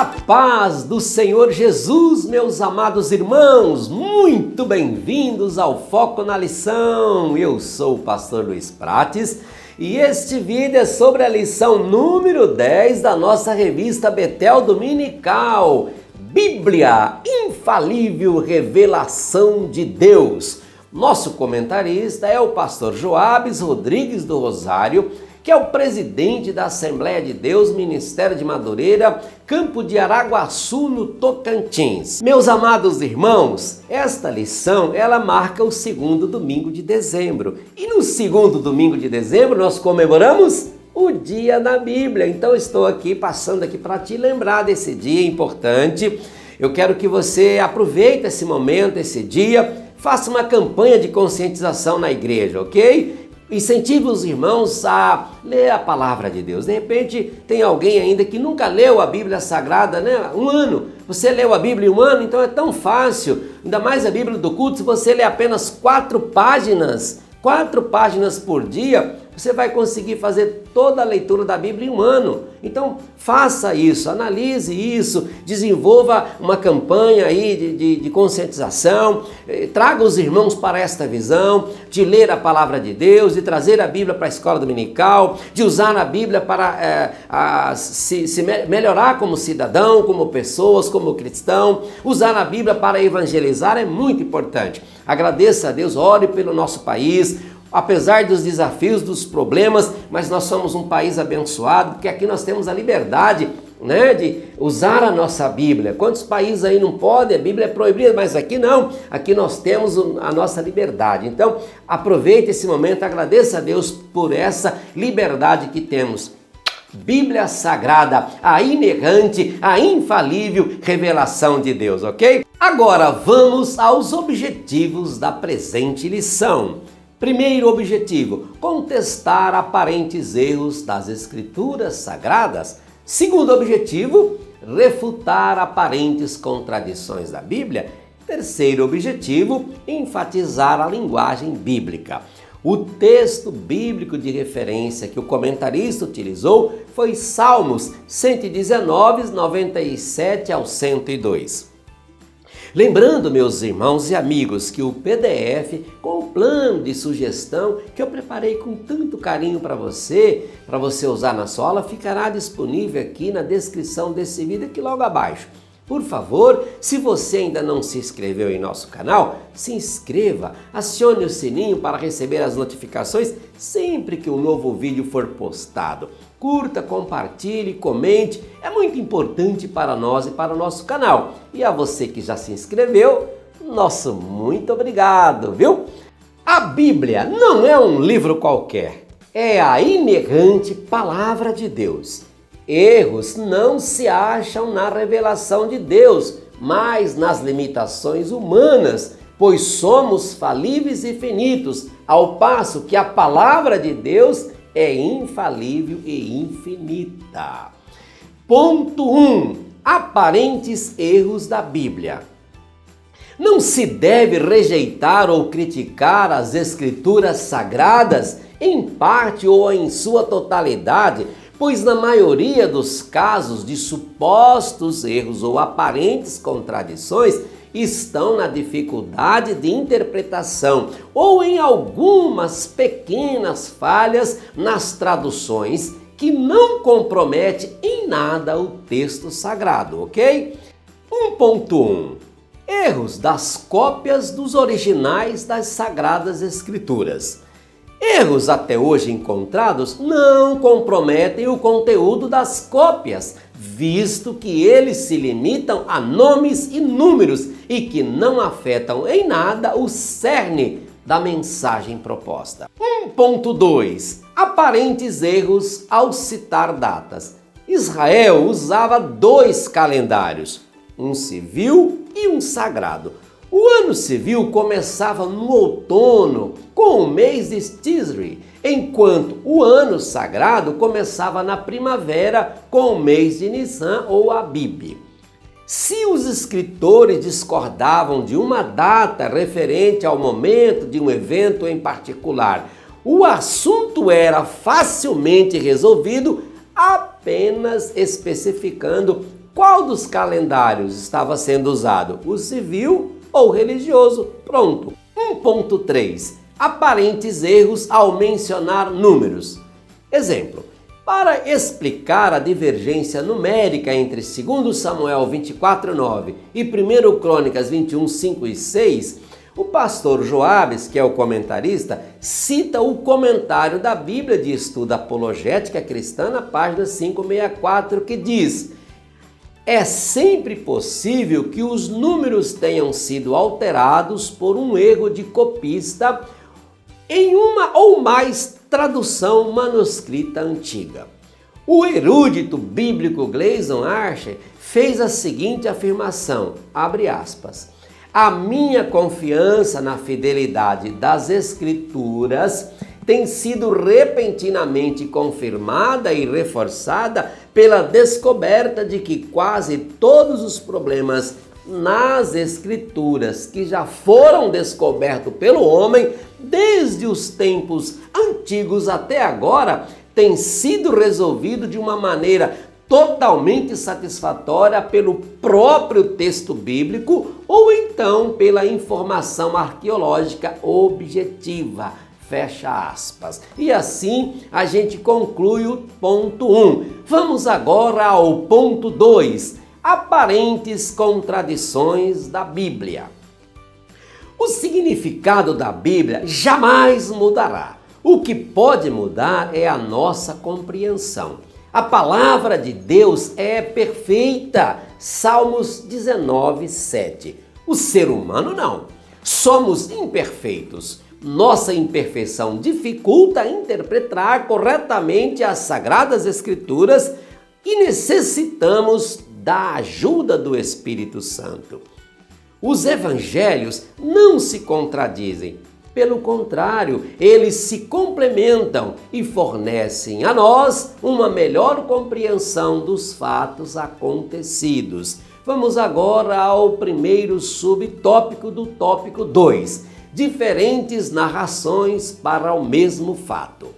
A paz do Senhor Jesus, meus amados irmãos, muito bem-vindos ao Foco na Lição. Eu sou o pastor Luiz Prates e este vídeo é sobre a lição número 10 da nossa revista Betel Dominical, Bíblia, Infalível Revelação de Deus. Nosso comentarista é o pastor Joabes Rodrigues do Rosário, que é o presidente da Assembleia de Deus, Ministério de Madureira, Campo de Araguaçu, no Tocantins. Meus amados irmãos, esta lição, ela marca o segundo domingo de dezembro. E no segundo domingo de dezembro, nós comemoramos o Dia da Bíblia. Então, estou aqui, passando aqui para te lembrar desse dia importante. Eu quero que você aproveite esse momento, esse dia, faça uma campanha de conscientização na igreja, ok? Incentive os irmãos a ler a palavra de Deus. De repente tem alguém ainda que nunca leu a Bíblia Sagrada, né? Um ano. Você leu a Bíblia em um ano, então é tão fácil. Ainda mais a Bíblia do culto, se você ler apenas 4 páginas por dia, você vai conseguir fazer toda a leitura da Bíblia em um ano. Então faça isso, analise isso, desenvolva uma campanha aí de conscientização, traga os irmãos para esta visão, de ler a palavra de Deus, de trazer a Bíblia para a escola dominical, de usar a Bíblia para se melhorar como cidadão, como pessoas, como cristão. Usar a Bíblia para evangelizar é muito importante. Agradeça a Deus, ore pelo nosso país. Apesar dos desafios, dos problemas, mas nós somos um país abençoado, porque aqui nós temos a liberdade, né, de usar a nossa Bíblia. Quantos países aí não podem? A Bíblia é proibida, mas aqui não. Aqui nós temos a nossa liberdade. Então, aproveite esse momento, agradeça a Deus por essa liberdade que temos. Bíblia Sagrada, a inerrante, a infalível revelação de Deus, ok? Agora vamos aos objetivos da presente lição. Primeiro objetivo, contestar aparentes erros das Escrituras Sagradas. Segundo objetivo, refutar aparentes contradições da Bíblia. Terceiro objetivo, enfatizar a linguagem bíblica. O texto bíblico de referência que o comentarista utilizou foi Salmos 119, 97 ao 102. Lembrando, meus irmãos e amigos, que o PDF com o plano de sugestão que eu preparei com tanto carinho para você usar na sua aula, ficará disponível aqui na descrição desse vídeo aqui logo abaixo. Por favor, se você ainda não se inscreveu em nosso canal, se inscreva, acione o sininho para receber as notificações sempre que um novo vídeo for postado. Curta, compartilhe, comente, é muito importante para nós e para o nosso canal. E a você que já se inscreveu, nosso muito obrigado, viu? A Bíblia não é um livro qualquer, é a inerrante palavra de Deus. Erros não se acham na revelação de Deus, mas nas limitações humanas, pois somos falíveis e finitos, ao passo que a palavra de Deus é infalível e infinita. Ponto 1. Aparentes erros da Bíblia. Não se deve rejeitar ou criticar as Escrituras Sagradas em parte ou em sua totalidade, pois na maioria dos casos de supostos erros ou aparentes contradições estão na dificuldade de interpretação ou em algumas pequenas falhas nas traduções que não compromete em nada o texto sagrado, ok? 1.1. Erros das cópias dos originais das Sagradas Escrituras. Erros até hoje encontrados não comprometem o conteúdo das cópias, visto que eles se limitam a nomes e números e que não afetam em nada o cerne da mensagem proposta. 1.2. Aparentes erros ao citar datas. Israel usava 2 calendários, um civil e um sagrado. O ano civil começava no outono, com o mês de Tisri, enquanto o ano sagrado começava na primavera, com o mês de Nissan ou Abib. Se os escritores discordavam de uma data referente ao momento de um evento em particular, o assunto era facilmente resolvido apenas especificando qual dos calendários estava sendo usado? O civil ou o religioso? Pronto. 1.3. Aparentes erros ao mencionar números. Exemplo. Para explicar a divergência numérica entre 2 Samuel 24:9 e 1 Crônicas 21:5 e 6, o pastor Joabes, que é o comentarista, cita o comentário da Bíblia de Estudo Apologética Cristã na página 564, que diz: é sempre possível que os números tenham sido alterados por um erro de copista em uma ou mais tradução manuscrita antiga. O erudito bíblico Gleason Archer fez a seguinte afirmação, abre aspas: a minha confiança na fidelidade das Escrituras tem sido repentinamente confirmada e reforçada pela descoberta de que quase todos os problemas nas Escrituras que já foram descobertos pelo homem desde os tempos antigos até agora têm sido resolvidos de uma maneira totalmente satisfatória pelo próprio texto bíblico ou então pela informação arqueológica objetiva. Fecha aspas. E assim a gente conclui o ponto 1. Vamos agora ao ponto 2. Aparentes contradições da Bíblia. O significado da Bíblia jamais mudará. O que pode mudar é a nossa compreensão. A palavra de Deus é perfeita. Salmos 19:7. O ser humano não. Somos imperfeitos. Nossa imperfeição dificulta interpretar corretamente as Sagradas Escrituras e necessitamos da ajuda do Espírito Santo. Os evangelhos não se contradizem. Pelo contrário, eles se complementam e fornecem a nós uma melhor compreensão dos fatos acontecidos. Vamos agora ao primeiro subtópico do tópico 2. Diferentes narrações para o mesmo fato.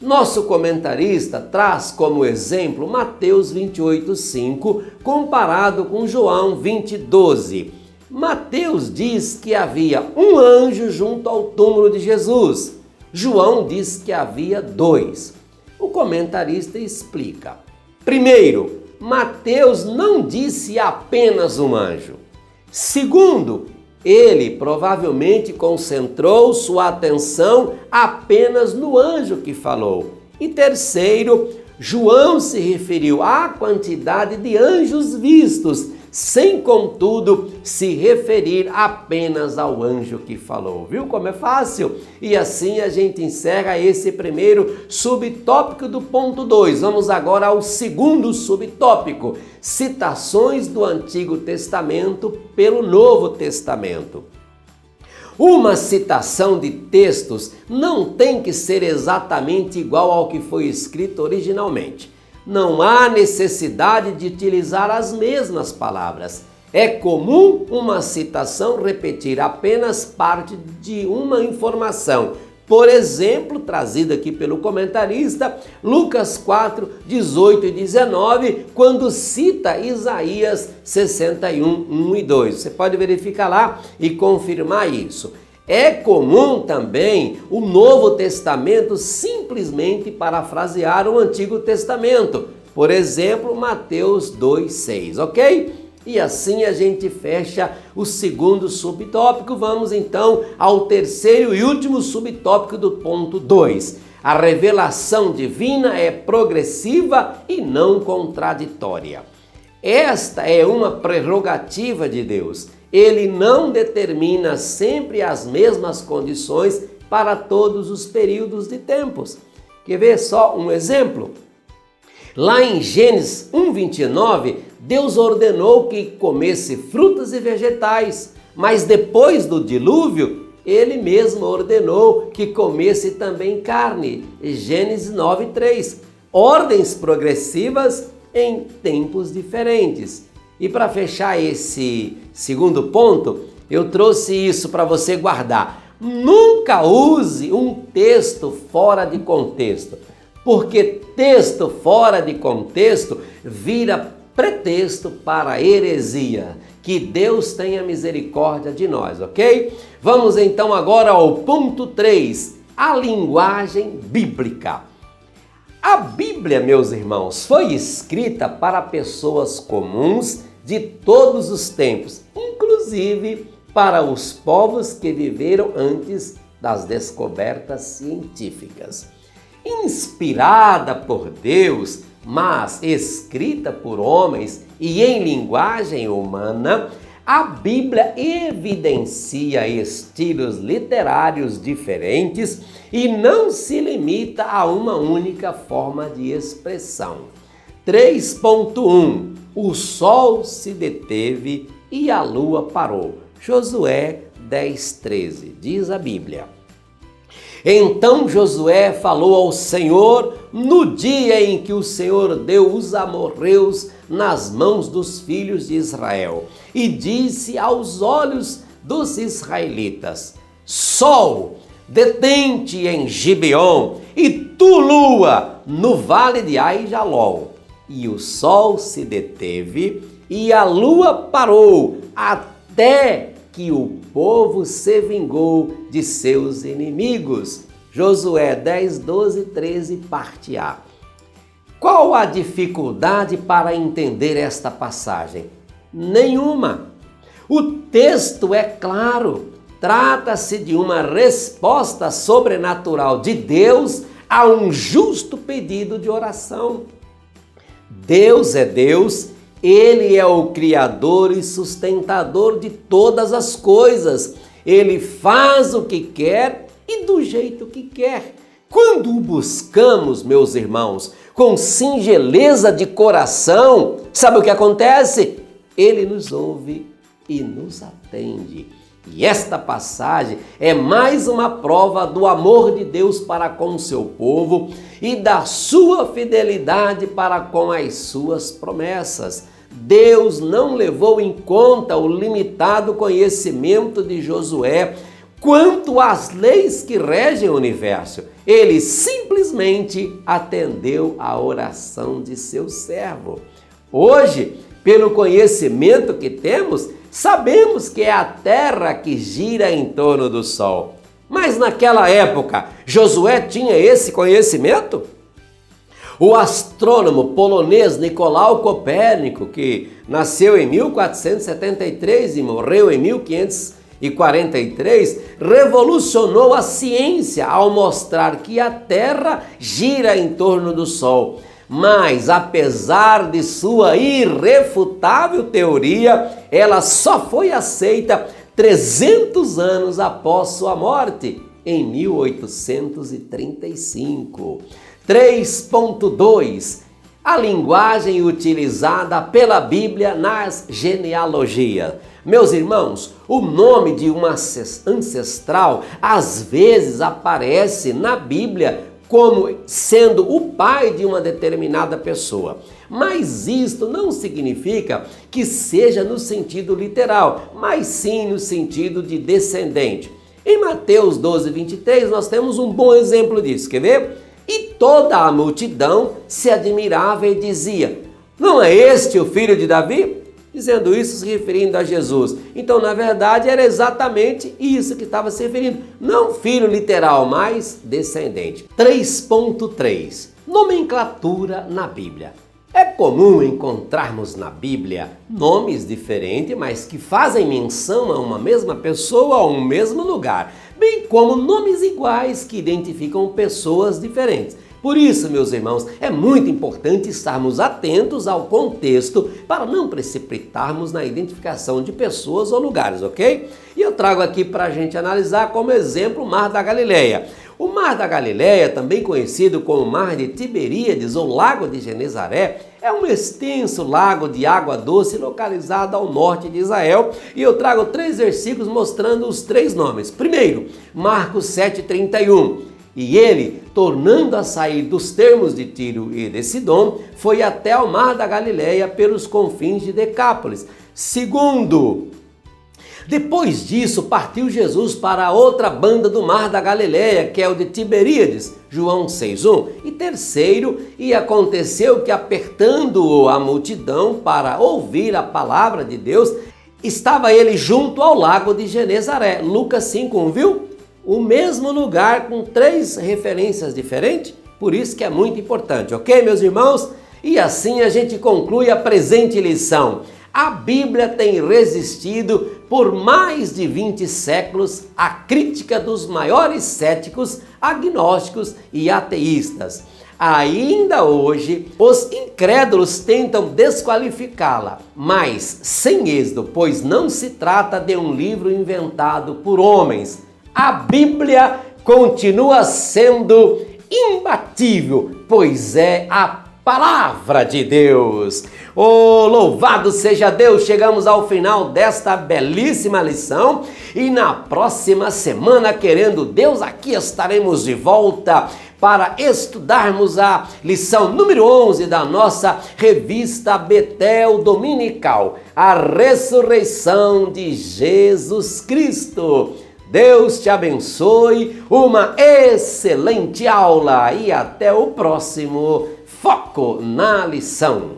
Nosso comentarista traz como exemplo Mateus 28:5 comparado com João 20:12. Mateus diz que havia um anjo junto ao túmulo de Jesus. João diz que havia 2. O comentarista explica. Primeiro, Mateus não disse apenas um anjo. Segundo, ele provavelmente concentrou sua atenção apenas no anjo que falou. E terceiro, João se referiu à quantidade de anjos vistos, sem contudo se referir apenas ao anjo que falou. Viu como é fácil? E assim a gente encerra esse primeiro subtópico do ponto 2. Vamos agora ao segundo subtópico: citações do Antigo Testamento pelo Novo Testamento. Uma citação de textos não tem que ser exatamente igual ao que foi escrito originalmente. Não há necessidade de utilizar as mesmas palavras. É comum uma citação repetir apenas parte de uma informação. Por exemplo, trazida aqui pelo comentarista, Lucas 4, 18 e 19, quando cita Isaías 61, 1 e 2. Você pode verificar lá e confirmar isso. É comum também o Novo Testamento simplesmente parafrasear o Antigo Testamento. Por exemplo, Mateus 2:6, ok? E assim a gente fecha o segundo subtópico. Vamos então ao terceiro e último subtópico do ponto 2. A revelação divina é progressiva e não contraditória. Esta é uma prerrogativa de Deus. Ele não determina sempre as mesmas condições para todos os períodos de tempos. Quer ver só um exemplo? Lá em Gênesis 1:29, Deus ordenou que comesse frutas e vegetais, mas depois do dilúvio, ele mesmo ordenou que comesse também carne. Gênesis 9:3. Ordens progressivas em tempos diferentes. E para fechar esse segundo ponto, eu trouxe isso para você guardar. Nunca use um texto fora de contexto, porque texto fora de contexto vira pretexto para a heresia. Que Deus tenha misericórdia de nós, ok? Vamos então agora ao ponto 3, a linguagem bíblica. A Bíblia, meus irmãos, foi escrita para pessoas comuns de todos os tempos, inclusive para os povos que viveram antes das descobertas científicas. Inspirada por Deus, mas escrita por homens e em linguagem humana, a Bíblia evidencia estilos literários diferentes e não se limita a uma única forma de expressão. 3.1 O sol se deteve e a lua parou. Josué 10:13, diz a Bíblia. Então Josué falou ao Senhor no dia em que o Senhor deu os amorreus nas mãos dos filhos de Israel e disse aos olhos dos israelitas: Sol, detente em Gibeon, e tu, lua, no vale de Aijalon. E o sol se deteve e a lua parou, até que o povo se vingou de seus inimigos. Josué 10, 12, 13, parte A. Qual a dificuldade para entender esta passagem? Nenhuma. O texto é claro. Trata-se de uma resposta sobrenatural de Deus a um justo pedido de oração. Deus é Deus. Ele é o Criador e sustentador de todas as coisas. Ele faz o que quer e do jeito que quer. Quando o buscamos, meus irmãos, com singeleza de coração, sabe o que acontece? Ele nos ouve e nos atende. E esta passagem é mais uma prova do amor de Deus para com o seu povo e da sua fidelidade para com as suas promessas. Deus não levou em conta o limitado conhecimento de Josué quanto às leis que regem o universo. Ele simplesmente atendeu à oração de seu servo. Hoje, pelo conhecimento que temos, sabemos que é a terra que gira em torno do sol. Mas naquela época, Josué tinha esse conhecimento? O astrônomo polonês Nicolau Copérnico, que nasceu em 1473 e morreu em 1543, revolucionou a ciência ao mostrar que a Terra gira em torno do Sol. Mas, apesar de sua irrefutável teoria, ela só foi aceita 300 anos após sua morte, em 1835. 3.2 A linguagem utilizada pela Bíblia nas genealogias. Meus irmãos, o nome de um ancestral às vezes aparece na Bíblia como sendo o pai de uma determinada pessoa. Mas isto não significa que seja no sentido literal, mas sim no sentido de descendente. Em Mateus 12, 23, nós temos um bom exemplo disso. Quer ver? E toda a multidão se admirava e dizia: não é este o filho de Davi? Dizendo isso, se referindo a Jesus. Então, na verdade, era exatamente isso que estava se referindo. Não filho literal, mas descendente. 3.3 Nomenclatura na Bíblia. É comum encontrarmos na Bíblia nomes diferentes, mas que fazem menção a uma mesma pessoa ou a um mesmo lugar, bem como nomes iguais que identificam pessoas diferentes. Por isso, meus irmãos, é muito importante estarmos atentos ao contexto para não precipitarmos na identificação de pessoas ou lugares, ok? E eu trago aqui para a gente analisar como exemplo o Mar da Galileia. O Mar da Galileia, também conhecido como Mar de Tiberíades ou Lago de Genezaré, é um extenso lago de água doce localizado ao norte de Israel, e eu trago 3 versículos mostrando os 3 nomes. Primeiro, Marcos 7,31. E ele, tornando a sair dos termos de Tiro e de Sidom, foi até ao Mar da Galileia pelos confins de Decápolis. Segundo, Depois disso, partiu Jesus para a outra banda do mar da Galileia, que é o de Tiberíades, João 6:1. E terceiro, e aconteceu que, apertando a multidão para ouvir a palavra de Deus, estava ele junto ao lago de Genezaré, Lucas 5:1, viu? O mesmo lugar com 3 referências diferentes, por isso que é muito importante, ok, meus irmãos? E assim a gente conclui a presente lição. A Bíblia tem resistido por mais de 20 séculos à crítica dos maiores céticos, agnósticos e ateístas. Ainda hoje, os incrédulos tentam desqualificá-la, mas sem êxito, pois não se trata de um livro inventado por homens. A Bíblia continua sendo imbatível, pois é a Palavra de Deus. Oh, louvado seja Deus! Chegamos ao final desta belíssima lição e na próxima semana, querendo Deus, aqui estaremos de volta para estudarmos a lição número 11 da nossa revista Betel Dominical, a ressurreição de Jesus Cristo. Deus te abençoe, uma excelente aula e até o próximo Foco na Lição.